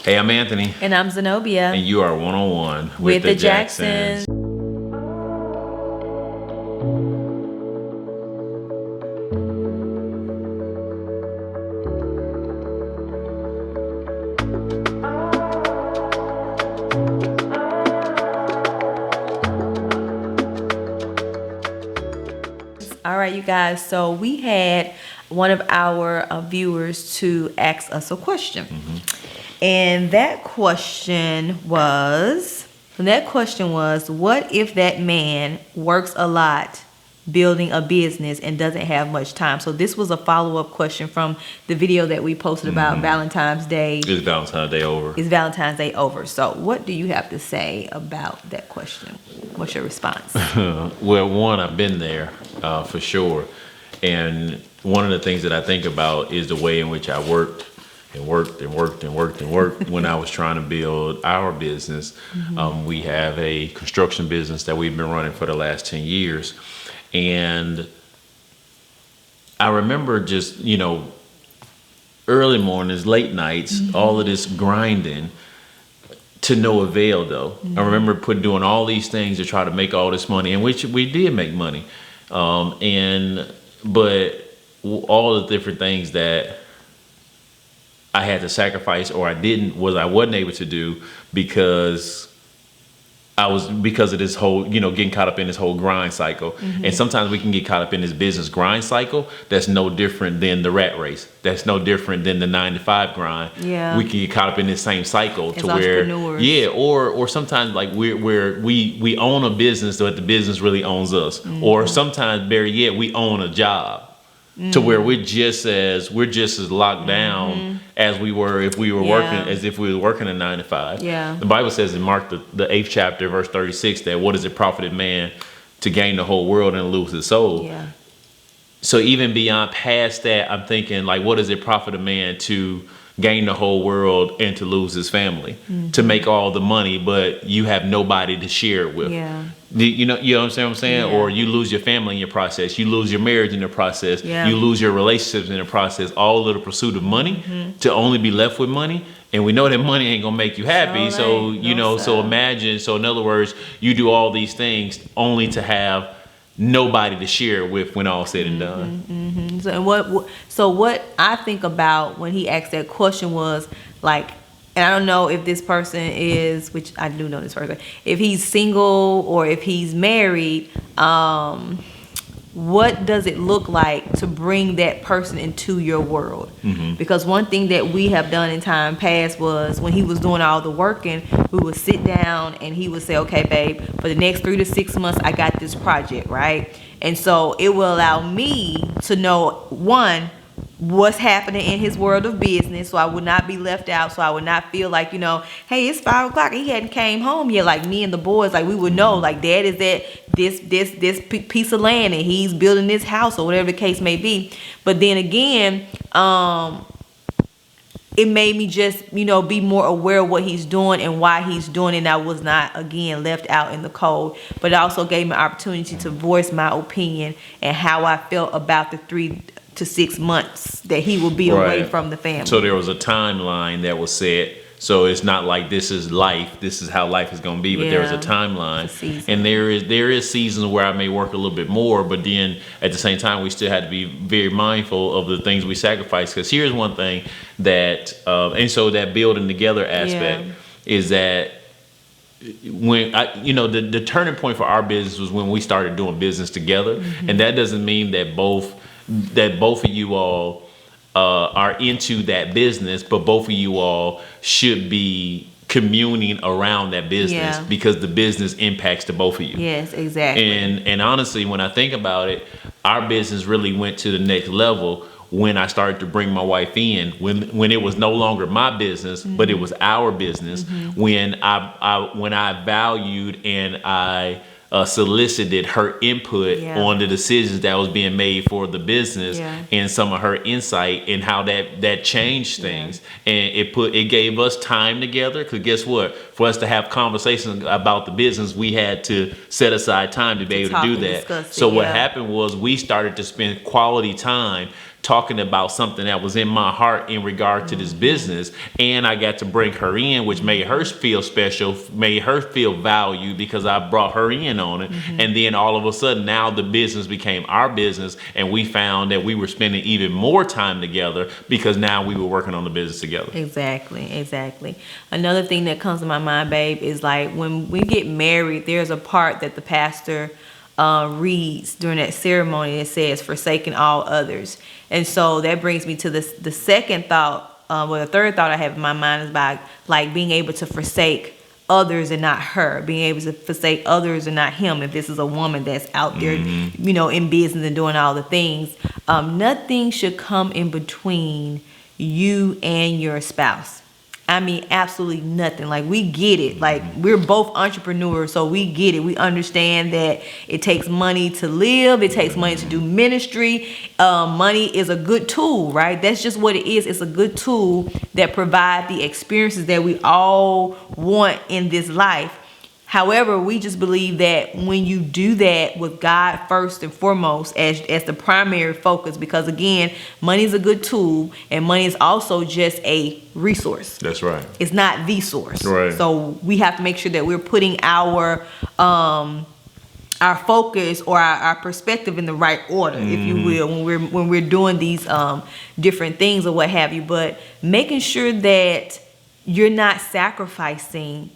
Hey, I'm Anthony. And I'm Zenobia. And you are one-on-one with the Jacksons. All right, you guys. So we had one of our viewers to ask us a question. And that question was, what if that man works a lot building a business and doesn't have much time? So this was a follow-up question from the video that we posted about Valentine's Day. Is Valentine's Day over? Is Valentine's Day over? So what do you have to say about that question? What's your response? Well, one, I've been there for sure. And one of the things that I think about is the way in which I worked when I was trying to build our business. We have a construction business that we've been running for the last 10 years. And I remember just, early mornings, late nights, all of this grinding to no avail though. I remember doing all these things to try to make all this money, and which we did make money. But all the different things that I had to sacrifice or I wasn't able to do because of this whole, getting caught up in this whole grind cycle. And sometimes we can get caught up in this business grind cycle that's no different than the rat race. That's no different than the 9-to-5 grind. Yeah. We can get caught up in this same cycle as entrepreneurs. Or sometimes like we own a business but the business really owns us. Or sometimes better yet, we own a job. To where we're just as locked down as we were if we were working a 9-to-5. Yeah. The Bible says in Mark the 8th chapter, verse 36, that what does it profit a man to gain the whole world and lose his soul? Yeah. So even beyond past that, I'm thinking like, what does it profit a man to gain the whole world and to lose his family, to make all the money, but you have nobody to share it with? Yeah. You know what I'm saying? Yeah. Or you lose your family in your process, you lose your marriage in the process, you lose your relationships in the process, all of the pursuit of money to only be left with money. And we know that money ain't gonna make you happy. So imagine, in other words, you do all these things only to have nobody to share with when all said and done. So what I think about when he asked that question was like, and I don't know if this person is, which I do know this person, if he's single or if he's married, what does it look like to bring that person into your world? Because one thing that we have done in time past was when he was doing all the working, we would sit down and he would say, okay, babe, for the next 3 to 6 months, I got this project, right? And so it will allow me to know, one, what's happening in his world of business, so I would not be left out, so I would not feel like, hey, it's 5 o'clock and he hadn't came home yet. Like me and the boys, like we would know, like dad is at this piece of land and he's building this house or whatever the case may be. But then again, it made me just, be more aware of what he's doing and why he's doing it. And I was not, again, left out in the cold. But it also gave me an opportunity to voice my opinion and how I felt about the 3 to 6 months that he will be away from the family. So there was a timeline that was set. So it's not like this is life, this is how life is going to be, but there was a timeline. And there is seasons where I may work a little bit more, but then at the same time we still had to be very mindful of the things we sacrifice. Because here's one thing that and so that building together aspect is that when the turning point for our business was when we started doing business together. And that doesn't mean that both of you all are into that business, but both of you all should be communing around that business because the business impacts the both of you. Yes, exactly. And honestly, when I think about it, our business really went to the next level when I started to bring my wife in, when it was no longer my business, but it was our business, when I valued and I solicited her input on the decisions that was being made for the business and some of her insight and how that changed things. And it gave us time together, because guess what? For us to have conversations about the business, we had to set aside time to be able to do that. So what happened was we started to spend quality time talking about something that was in my heart in regard to this business. And I got to bring her in, which made her feel special, made her feel valued because I brought her in on it. And then all of a sudden, now the business became our business, and we found that we were spending even more time together because now we were working on the business together. Exactly. Another thing that comes to my mind, babe, is like when we get married, there's a part that the pastor reads during that ceremony that says, "Forsaking all others." And so that brings me to the second thought, the third thought I have in my mind is about like being able to forsake others and not her, being able to forsake others and not him. If this is a woman that's out there, in business and doing all the things, nothing should come in between you and your spouse. I mean, absolutely nothing. Like, we get it. Like, we're both entrepreneurs, so we get it. We understand that it takes money to live. It takes money to do ministry. Money is a good tool, right? That's just what it is. It's a good tool that provides the experiences that we all want in this life. However, we just believe that when you do that with God first and foremost as the primary focus, because again, money is a good tool and money is also just a resource. That's right. It's not the source. Right. So we have to make sure that we're putting our focus or our perspective in the right order, if you will, when we're doing these different things or what have you. But making sure that you're not sacrificing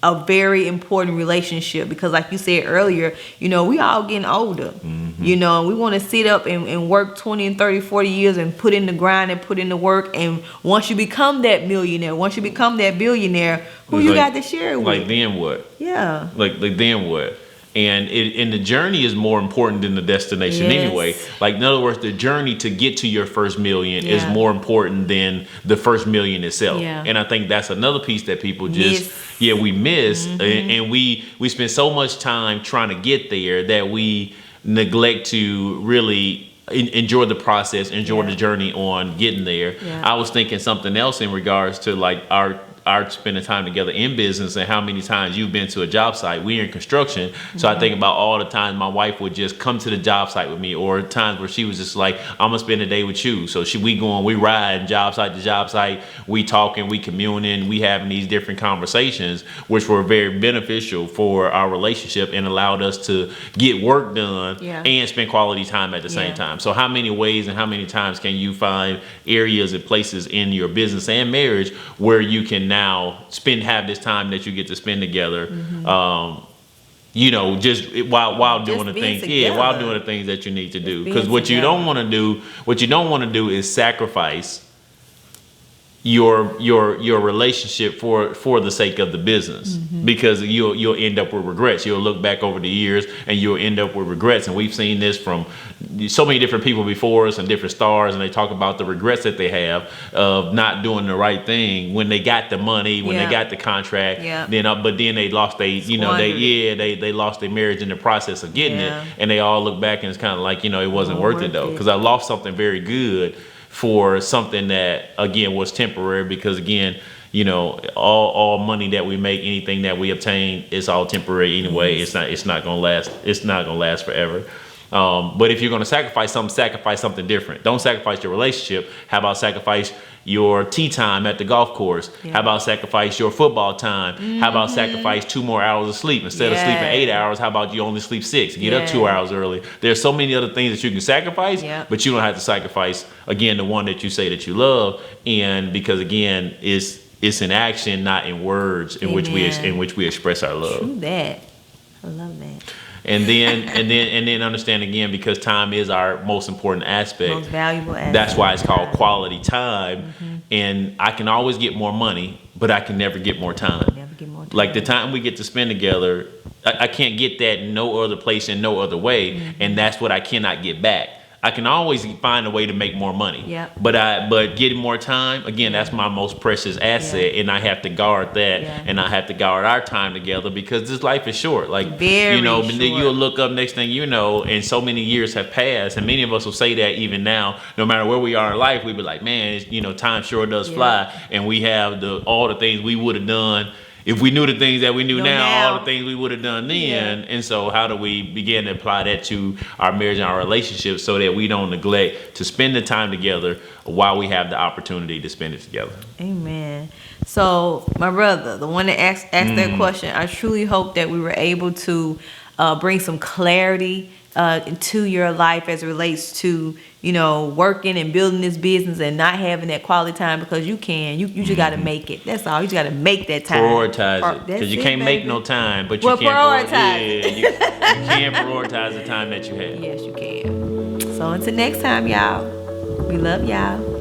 a very important relationship, because like you said earlier, we all getting older, and we want to sit up and work 20 and 30, 40 years and put in the grind and put in the work. And once you become that millionaire, once you become that billionaire, who you got to share it with? Like, then what? Yeah. Like then what? And the journey is more important than the destination anyway. Like, in other words, the journey to get to your first million is more important than the first million itself. Yeah. And I think that's another piece that people we miss. And we spend so much time trying to get there that we neglect to really enjoy the process, enjoy the journey on getting there. Yeah. I was thinking something else in regards to like our spending time together in business, and how many times you've been to a job site. We're in construction, so I think about all the times my wife would just come to the job site with me, or times where she was just like, "I'm gonna spend a day with you." So we ride job site to job site, we talking, we communing, we having these different conversations, which were very beneficial for our relationship and allowed us to get work done and spend quality time at the same time. So how many ways and how many times can you find areas and places in your business and marriage where you can now have this time that you get to spend together, just while doing the things, while doing the things that you need to do. Because what you don't want to do is sacrifice your relationship for the sake of the business, because you'll end up with regrets. You'll look back over the years and you'll end up with regrets. And we've seen this from so many different people before us and different stars, and they talk about the regrets that they have of not doing the right thing when they got the money, when they got the contract. But then they lost they lost their marriage in the process of getting it, and they all look back and it's kind of like, it wasn't worth it though, because I lost something very good for something that again was temporary. Because again, all money that we make, anything that we obtain, is all temporary anyway. It's not gonna last. It's not gonna last forever. But if you're gonna sacrifice something different. Don't sacrifice your relationship. How about sacrifice your tea time at the golf course? How about sacrifice your football time? How about sacrifice 2 more hours of sleep? Instead of sleeping 8 hours, how about you only sleep 6? Get up 2 hours early. There's so many other things that you can sacrifice, but you don't have to sacrifice, again, the one that you say that you love. And because again, it's in action, not in words, in which we express our love. True that. I love that. And then understand again, because time is our most important aspect. Most valuable aspect. That's why it's called quality time. And I can always get more money, but I can never get more time. Like the time we get to spend together, I can't get that in no other place, in no other way. And that's what I cannot get back. I can always find a way to make more money. But getting more time, again, that's my most precious asset, and I have to guard that, and I have to guard our time together, because this life is short. Like, very short. You'll look up next thing you know, and so many years have passed, and many of us will say that even now, no matter where we are in life, we be like, man, time sure does fly, and we have all the things we would have done if we knew the things that we knew Know now, all now. the things we would have done then. Yeah. And so how do we begin to apply that to our marriage and our relationships so that we don't neglect to spend the time together while we have the opportunity to spend it together? Amen. So, my brother, the one that asked that question, I truly hope that we were able to bring some clarity into your life as it relates to, working and building this business and not having that quality time, because you just got to make it. That's all. You just got to make that time. Prioritize it, because you can't make no time, but you Well, can't prioritize. you can prioritize the time that you have. Yes, you can. So until next time, y'all. We love y'all.